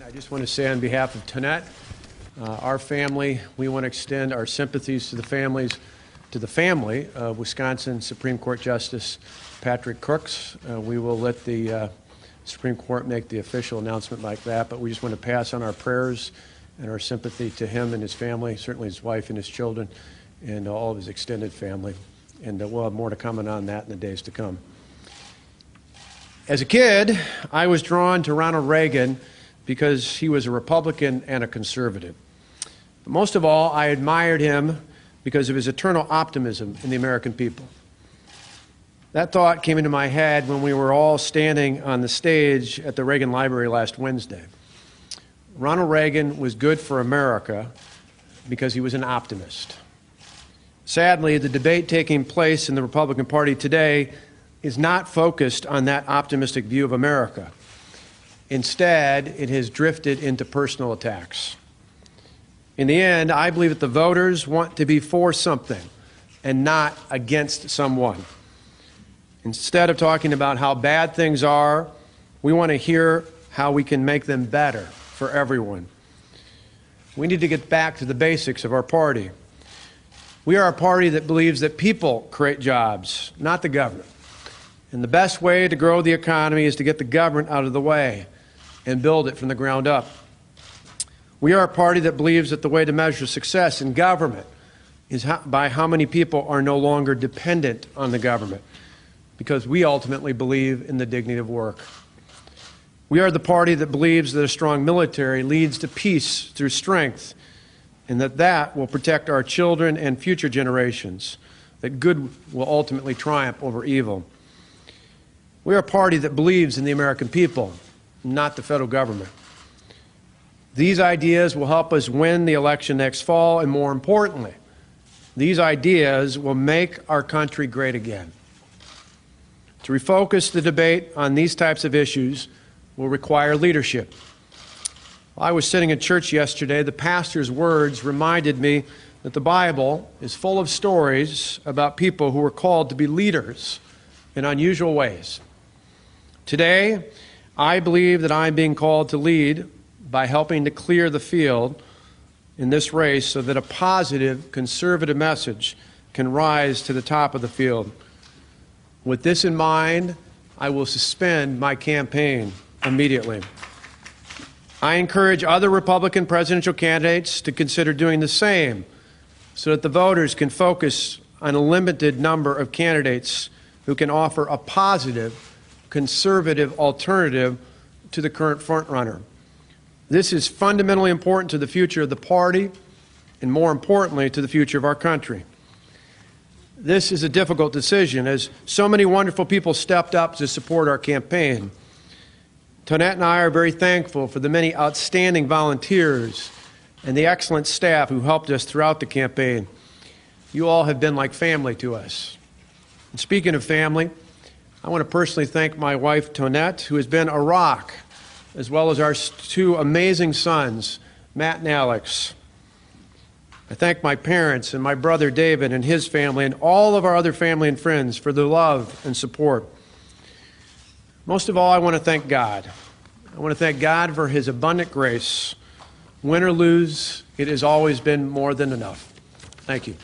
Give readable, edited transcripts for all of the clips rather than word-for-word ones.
I just want to say on behalf of Tonette, our family, we want to extend our sympathies to the family of Wisconsin Supreme Court Justice Patrick Crooks. We will let the Supreme Court make the official announcement like that, but we just want to pass on our prayers and our sympathy to him and his family, certainly his wife and his children, and all of his extended family. And we'll have more to comment on that in the days to come. As a kid, I was drawn to Ronald Reagan because he was a Republican and a conservative. But most of all, I admired him because of his eternal optimism in the American people. That thought came into my head when we were all standing on the stage at the Reagan Library last Wednesday. Ronald Reagan was good for America because he was an optimist. Sadly, the debate taking place in the Republican Party today is not focused on that optimistic view of America. Instead, it has drifted into personal attacks. In the end, I believe that the voters want to be for something and not against someone. Instead of talking about how bad things are, we want to hear how we can make them better for everyone. We need to get back to the basics of our party. We are a party that believes that people create jobs, not the government. And the best way to grow the economy is to get the government out of the way and build it from the ground up. We are a party that believes that the way to measure success in government is by how many people are no longer dependent on the government, because we ultimately believe in the dignity of work. We are the party that believes that a strong military leads to peace through strength, and that will protect our children and future generations, that good will ultimately triumph over evil. We are a party that believes in the American people, not the federal government. These ideas will help us win the election next fall, and more importantly, these ideas will make our country great again. To refocus the debate on these types of issues will require leadership. While I was sitting in church yesterday, the pastor's words reminded me that the Bible is full of stories about people who were called to be leaders in unusual ways. Today, I believe that I'm being called to lead by helping to clear the field in this race so that a positive, conservative message can rise to the top of the field. With this in mind, I will suspend my campaign immediately. I encourage other Republican presidential candidates to consider doing the same so that the voters can focus on a limited number of candidates who can offer a positive, conservative alternative to the current frontrunner. This is fundamentally important to the future of the party and, more importantly, to the future of our country. This is a difficult decision, as so many wonderful people stepped up to support our campaign. Tonette and I are very thankful for the many outstanding volunteers and the excellent staff who helped us throughout the campaign. You all have been like family to us. And speaking of family, I want to personally thank my wife, Tonette, who has been a rock, as well as our two amazing sons, Matt and Alex. I thank my parents and my brother David and his family and all of our other family and friends for their love and support. Most of all, I want to thank God. I want to thank God for His abundant grace. Win or lose, it has always been more than enough. Thank you.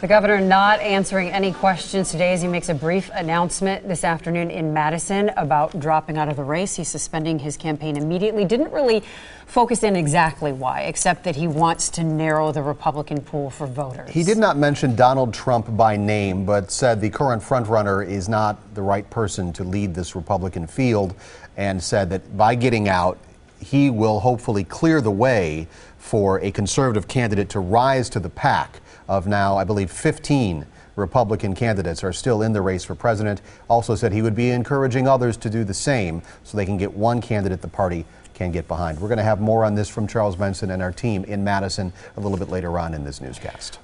The governor not answering any questions today as he makes a brief announcement this afternoon in Madison about dropping out of the race. He's suspending his campaign immediately. Didn't really focus in exactly why, except that he wants to narrow the Republican pool for voters. He did not mention Donald Trump by name, but said the current frontrunner is not the right person to lead this Republican field, and said that by getting out, he will hopefully clear the way for a conservative candidate to rise to the pack of now, I believe, 15 Republican candidates are still in the race for president. Also said he would be encouraging others to do the same so they can get one candidate the party can get behind. We're going to have more on this from Charles Benson and our team in Madison a little bit later on in this newscast.